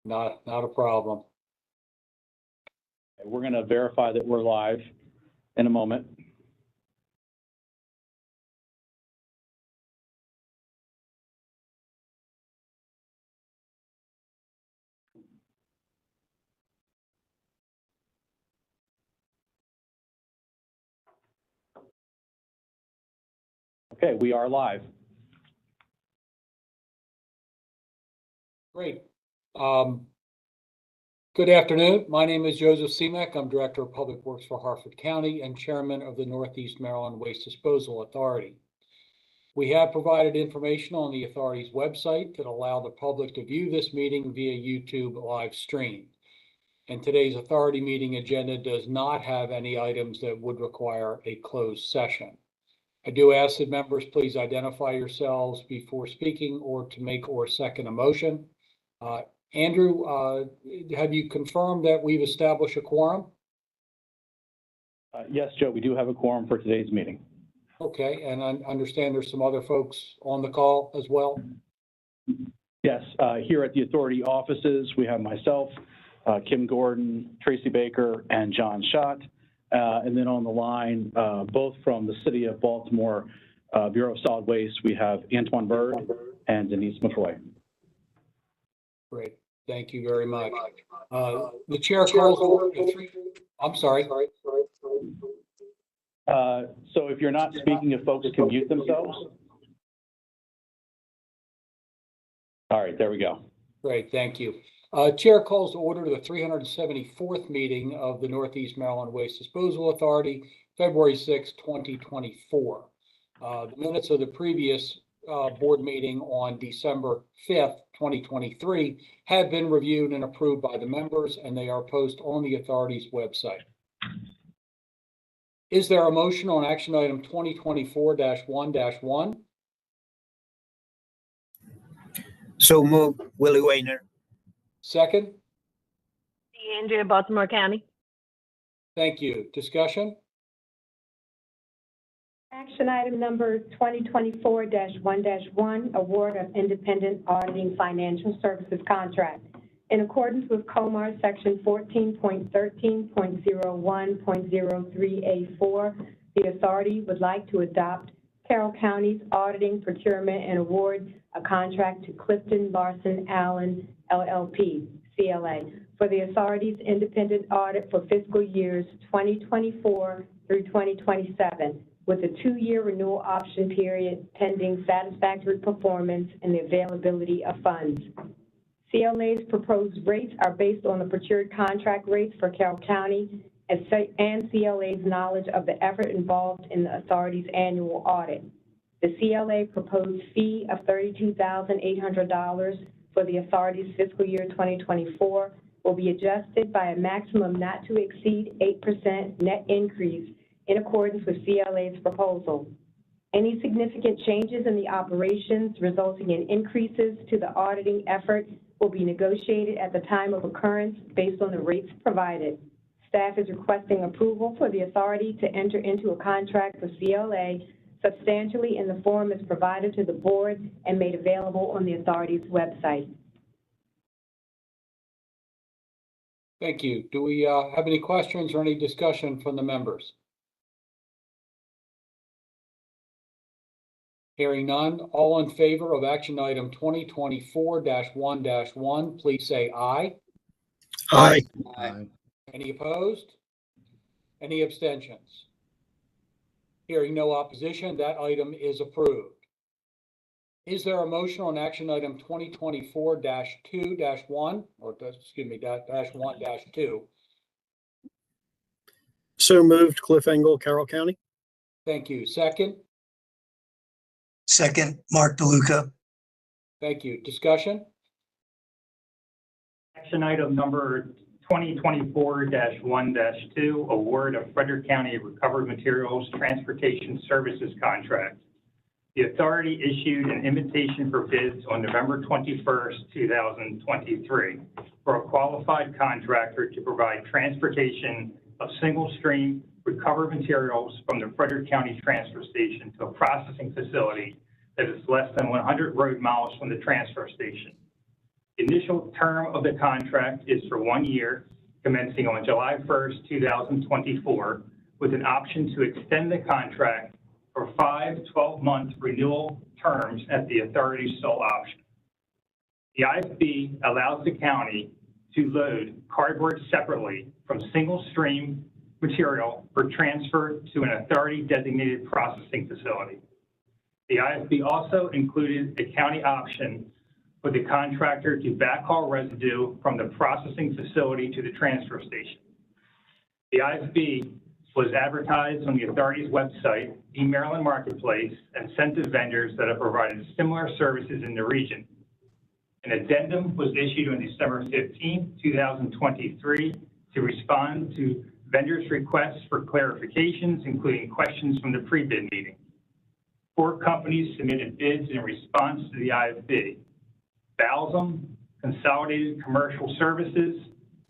Not a problem. We're going to verify that we're live in a moment. Okay, we are live. Great. Good afternoon. My name is Joseph Semek. I'm Director of Public Works for Harford County and Chairman of the Northeast Maryland Waste Disposal Authority. We have provided information on the authority's website that allow the public to view this meeting via YouTube live stream. And today's authority meeting agenda does not have any items that would require a closed session. I do ask that members please identify yourselves before speaking or to make or second a motion. Andrew, have you confirmed that we've established a quorum? Yes, Joe, we do have a quorum for today's meeting. Okay, and I understand there's some other folks on the call as well? Yes, here at the authority offices, we have myself, Kim Gordon, Tracy Baker, and John Schott. And then on the line, both from the City of Baltimore Bureau of Solid Waste, we have Antoine Bird and Denise McCoy. Great, thank you very much. The chair calls. I'm sorry. So if you're not speaking, if folks can mute themselves. All right, there we go. Great, thank you. Chair calls to order the 374th meeting of the Northeast Maryland Waste Disposal Authority, February 6, 2024. The minutes of the previous board meeting on December 5th, 2023 have been reviewed and approved by the members, and they are posted on the authority's website. Is there a motion on action item 2024-1-1? So moved, Willie Wayner. Second? Andrea, Baltimore County. Thank you. Discussion? Action item number 2024-1-1, award of independent auditing financial services contract. In accordance with COMAR section 14.13.01.03A4, the authority would like to adopt Carroll County's auditing, procurement, and award a contract to Clifton Larson Allen LLP, CLA, for the authority's independent audit for fiscal years 2024 through 2027, with a 2-year renewal option period pending satisfactory performance and the availability of funds. CLA's proposed rates are based on the procured contract rates for Carroll County and CLA's knowledge of the effort involved in the authority's annual audit. The CLA proposed fee of $32,800 for the authority's fiscal year 2024 will be adjusted by a maximum not to exceed 8% net increase in accordance with CLA's proposal. Any significant changes in the operations resulting in increases to the auditing effort will be negotiated at the time of occurrence based on the rates provided. Staff is requesting approval for the authority to enter into a contract with CLA substantially in the form as provided to the board and made available on the authority's website. Thank you. Do we have any questions or any discussion from the members? Hearing none, all in favor of action item 2024-1-1, please say aye. Aye. Aye. Any opposed? Any abstentions? Hearing no opposition, that item is approved. Is there a motion on action item 2024-2-1, or excuse me, -1-2? So moved, Cliff Engel, Carroll County. Thank you. Second? Second, Mark DeLuca. Thank you. Discussion? Action item number 2024-1-2, award of Frederick County Recovered Materials Transportation Services contract. The authority issued an invitation for bids on November 21st, 2023 for a qualified contractor to provide transportation of single-stream recovered materials from the Frederick County Transfer Station to a processing facility that is less than 100 road miles from the transfer station. The initial term of the contract is for 1 year, commencing on July 1st, 2024, with an option to extend the contract for 5 12-month renewal terms at the authority's sole option. The IFB allows the county to load cardboard separately from single stream material for transfer to an authority designated processing facility. The IFB also included a county option for the contractor to backhaul residue from the processing facility to the transfer station. The IFB was advertised on the authority's website, eMaryland Marketplace, and sent to vendors that have provided similar services in the region. An addendum was issued on December 15, 2023, to respond to vendors' requests for clarifications, including questions from the pre-bid meeting. 4 companies submitted bids in response to the IFB: Balsam, Consolidated Commercial Services,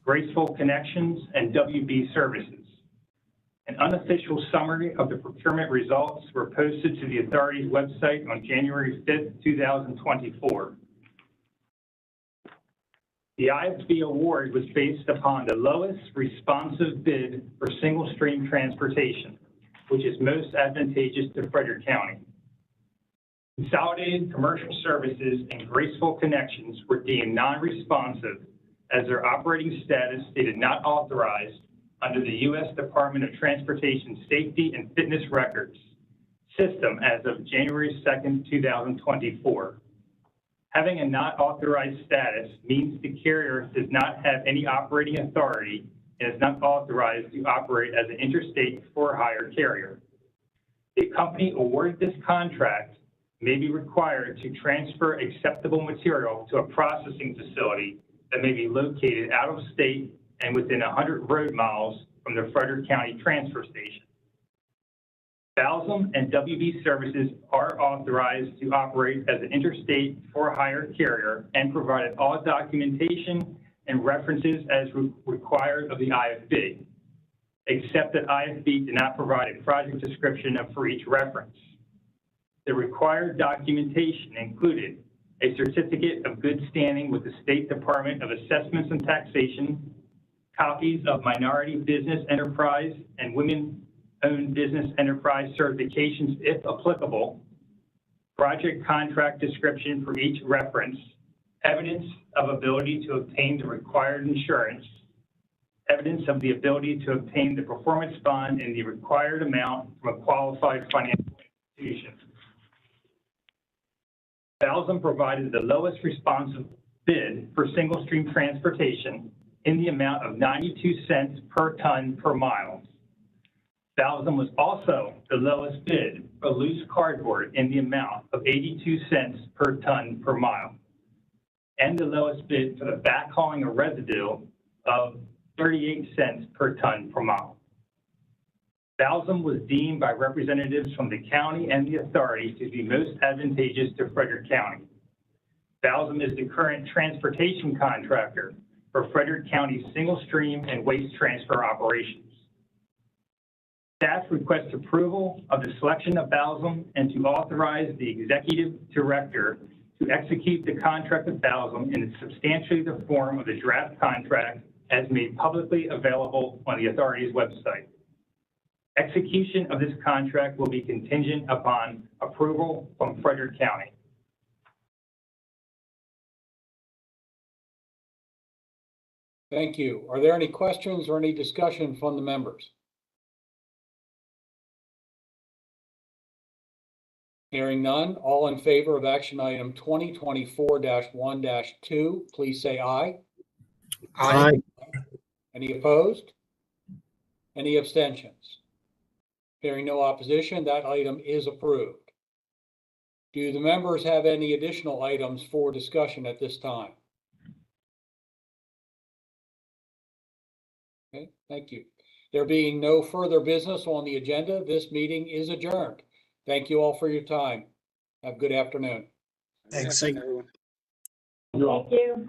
Graceful Connections, and WB Services. An unofficial summary of the procurement results were posted to the authority's website on January 5th, 2024. The IFB award was based upon the lowest responsive bid for single stream transportation, which is most advantageous to Frederick County. Consolidated Commercial Services and Graceful Connections were deemed non-responsive as their operating status stated not authorized under the U.S. Department of Transportation Safety and Fitness Records system as of January 2nd, 2024. Having a not authorized status means the carrier does not have any operating authority and is not authorized to operate as an interstate for-hire carrier. The company awarded this contract may be required to transfer acceptable material to a processing facility that may be located out of state and within 100 road miles from the Frederick County transfer station. Balsam and WB Services are authorized to operate as an interstate for-hire carrier and provided all documentation and references as required of the IFB, except that IFB did not provide a project description for each reference. The required documentation included a certificate of good standing with the State Department of Assessments and Taxation, copies of minority business enterprise and women-owned business enterprise certifications, if applicable, project contract description for each reference, evidence of ability to obtain the required insurance, evidence of the ability to obtain the performance bond in the required amount from a qualified financial institution. Balsam provided the lowest responsive bid for single stream transportation in the amount of 92 cents per ton per mile. Balsam was also the lowest bid for loose cardboard in the amount of 82 cents per ton per mile, and the lowest bid for the backhauling of residue of 38 cents per ton per mile. Balsam was deemed by representatives from the county and the authority to be most advantageous to Frederick County. Balsam is the current transportation contractor for Frederick County's single stream and waste transfer operations. Staff requests approval of the selection of Balsam and to authorize the executive director to execute the contract with Balsam in substantially the form of the draft contract as made publicly available on the authority's website. Execution of this contract will be contingent upon approval from Frederick County. Thank you. Are there any questions or any discussion from the members? Hearing none, all in favor of action item 2024-1-2, please say aye. Aye. Any opposed? Any abstentions? Hearing no opposition, that item is approved. Do the members have any additional items for discussion at this time? Okay, thank you. There being no further business on the agenda, this meeting is adjourned. Thank you all for your time. Have a good afternoon. Thanks. Thank you.